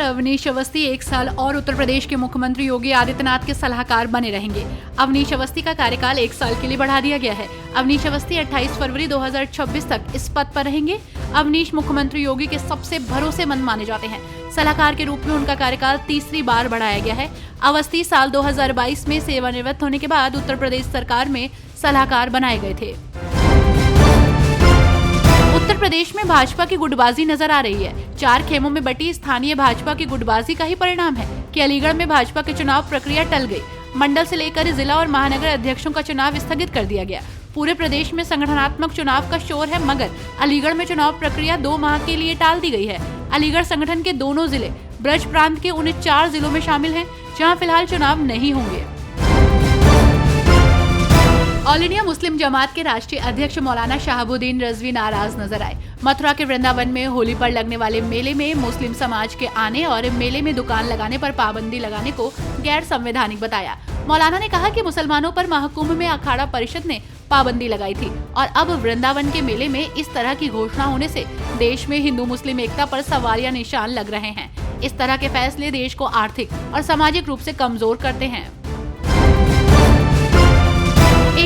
अवनीश अवस्थी 1 साल और उत्तर प्रदेश के मुख्यमंत्री योगी आदित्यनाथ के सलाहकार बने रहेंगे। अवनीश अवस्थी का कार्यकाल 1 साल के लिए बढ़ा दिया गया है। अवनीश अवस्थी 28 फरवरी 2026 तक इस पद पर रहेंगे। अवनीश मुख्यमंत्री योगी के सबसे भरोसेमंद माने जाते हैं। सलाहकार के रूप में उनका कार्यकाल तीसरी बार बढ़ाया गया है। अवस्थी साल 2022 में सेवानिवृत्त होने के बाद उत्तर प्रदेश सरकार में सलाहकार बनाए गए थे। उत्तर प्रदेश में भाजपा की गुटबाजी नजर आ रही है। 4 खेमों में बटी स्थानीय भाजपा की गुटबाजी का ही परिणाम है कि अलीगढ़ में भाजपा की चुनाव प्रक्रिया टल गई। मंडल से लेकर जिला और महानगर अध्यक्षों का चुनाव स्थगित कर दिया गया। पूरे प्रदेश में संगठनात्मक चुनाव का शोर है, मगर अलीगढ़ में चुनाव प्रक्रिया 2 माह के लिए टाल दी गई है। अलीगढ़ संगठन के दोनों जिले ब्रज प्रांत के उन 4 जिलों में शामिल हैं जहां फिलहाल चुनाव नहीं होंगे। ऑल इंडिया मुस्लिम जमात के राष्ट्रीय अध्यक्ष मौलाना शहाबुद्दीन रजवी नाराज नजर आए। मथुरा के वृंदावन में होली पर लगने वाले मेले में मुस्लिम समाज के आने और मेले में दुकान लगाने पर पाबंदी लगाने को गैर संवैधानिक बताया। मौलाना ने कहा कि मुसलमानों पर महाकुंभ में अखाड़ा परिषद ने पाबंदी लगाई थी और अब वृंदावन के मेले में इस तरह की घोषणा होने से देश में हिंदू मुस्लिम एकता पर सवालिया निशान लग रहे हैं। इस तरह के फैसले देश को आर्थिक और सामाजिक रूप से कमजोर करते हैं।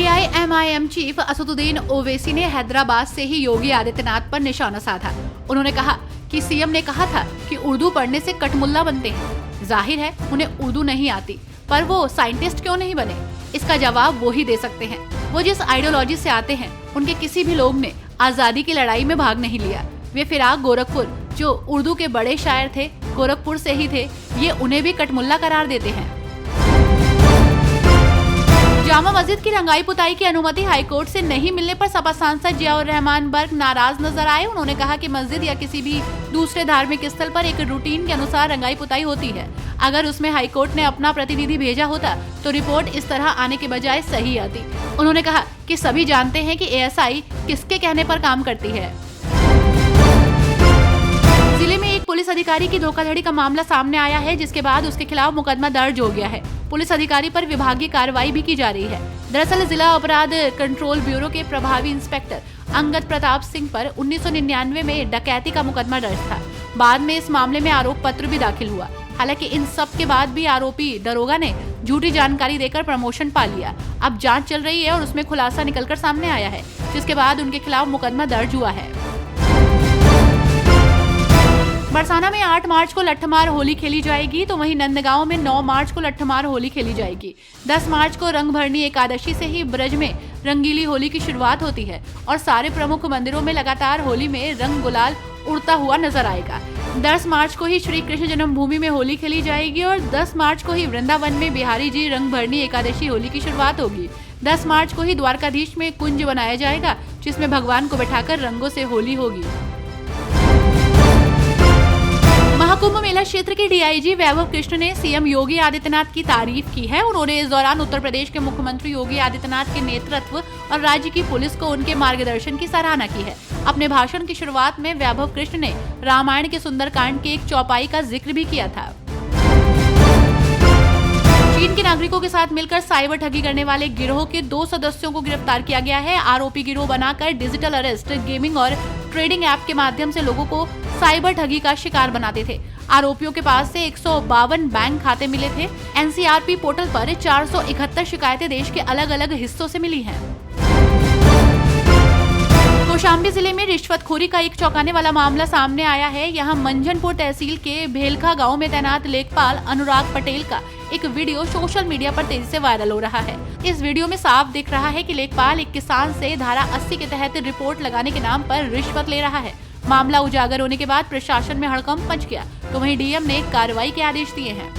AIMIM चीफ असदुद्दीन ओवैसी ने हैदराबाद से ही योगी आदित्यनाथ पर निशाना साधा। उन्होंने कहा कि सीएम ने कहा था कि उर्दू पढ़ने से कटमुल्ला बनते हैं। जाहिर है उन्हें उर्दू नहीं आती, पर वो साइंटिस्ट क्यों नहीं बने? इसका जवाब वो ही दे सकते हैं। वो जिस आइडियोलॉजी से आते हैं, उनके किसी भी लोग ने आजादी की लड़ाई में भाग नहीं लिया। वे फिराक गोरखपुर, जो उर्दू के बड़े शायर थे, गोरखपुर से ही थे, ये उन्हें भी कटमुल्ला करार देते हैं। जामा मस्जिद की रंगाई पुताई की अनुमति हाईकोर्ट से नहीं मिलने पर सपा सांसद जियाउर रहमान बर्क नाराज नजर आए। उन्होंने कहा कि मस्जिद या किसी भी दूसरे धार्मिक स्थल पर एक रूटीन के अनुसार रंगाई पुताई होती है। अगर उसमें हाईकोर्ट ने अपना प्रतिनिधि भेजा होता तो रिपोर्ट इस तरह आने के बजाय सही आती। उन्होंने कहा कि सभी जानते हैं कि ASI किसके कहने पर काम करती है। जिले में एक पुलिस अधिकारी की धोखाधड़ी का मामला सामने आया है, जिसके बाद उसके खिलाफ मुकदमा दर्ज हो गया है। पुलिस अधिकारी पर विभागीय कार्रवाई भी की जा रही है। दरअसल जिला अपराध कंट्रोल ब्यूरो के प्रभावी इंस्पेक्टर अंगद प्रताप सिंह पर 1999 में डकैती का मुकदमा दर्ज था। बाद में इस मामले में आरोप पत्र भी दाखिल हुआ। हालांकि इन सब के बाद भी आरोपी दरोगा ने झूठी जानकारी देकर प्रमोशन पा लिया। अब जांच चल रही है और उसमें खुलासा निकलकर सामने आया है, जिसके बाद उनके खिलाफ मुकदमा दर्ज हुआ है। बरसाना में 8 मार्च को लट्ठमार होली खेली जाएगी, तो वहीं नंदगांव में 9 मार्च को लट्ठमार होली खेली जाएगी। 10 मार्च को रंगभरनी एकादशी से ही ब्रज में रंगीली होली की शुरुआत होती है और सारे प्रमुख मंदिरों में लगातार होली में रंग गुलाल उड़ता हुआ नजर आएगा। 10 मार्च को ही श्री कृष्ण जन्मभूमि में होली खेली जाएगी और 10 मार्च को ही वृंदावन में बिहारी जी रंगभरनी एकादशी होली की शुरुआत होगी। 10 मार्च को ही द्वारकाधीश में कुंज बनाया जाएगा, जिसमें भगवान को बैठाकर रंगों से होली होगी। महाकुंभ मेला क्षेत्र के DIG वैभव कृष्ण ने सीएम योगी आदित्यनाथ की तारीफ की है। उन्होंने इस दौरान उत्तर प्रदेश के मुख्यमंत्री योगी आदित्यनाथ के नेतृत्व और राज्य की पुलिस को उनके मार्गदर्शन की सराहना की है। अपने भाषण की शुरुआत में वैभव कृष्ण ने रामायण के सुंदरकांड के एक चौपाई का जिक्र भी किया था। चीन के नागरिकों के साथ मिलकर साइबर ठगी करने वाले गिरोह के 2 सदस्यों को गिरफ्तार किया गया है। आरोपी गिरोह बनाकर डिजिटल अरेस्ट, गेमिंग और ट्रेडिंग ऐप के माध्यम से लोगों को साइबर ठगी का शिकार बनाते थे। आरोपियों के पास से 152 बैंक खाते मिले थे। NCRP पोर्टल पर 471 शिकायतें देश के अलग अलग हिस्सों से मिली हैं। कौशाम्बी जिले में रिश्वतखोरी का एक चौंकाने वाला मामला सामने आया है। यहाँ मंझनपुर तहसील के भेलखा गांव में तैनात लेखपाल अनुराग पटेल का एक वीडियो सोशल मीडिया पर तेजी से वायरल हो रहा है। इस वीडियो में साफ दिख रहा है कि लेखपाल एक किसान से धारा 80 के तहत रिपोर्ट लगाने के नाम पर रिश्वत ले रहा है। मामला उजागर होने के बाद प्रशासन में हड़कंप मच गया, तो वहीं DM ने कार्रवाई के आदेश दिए हैं।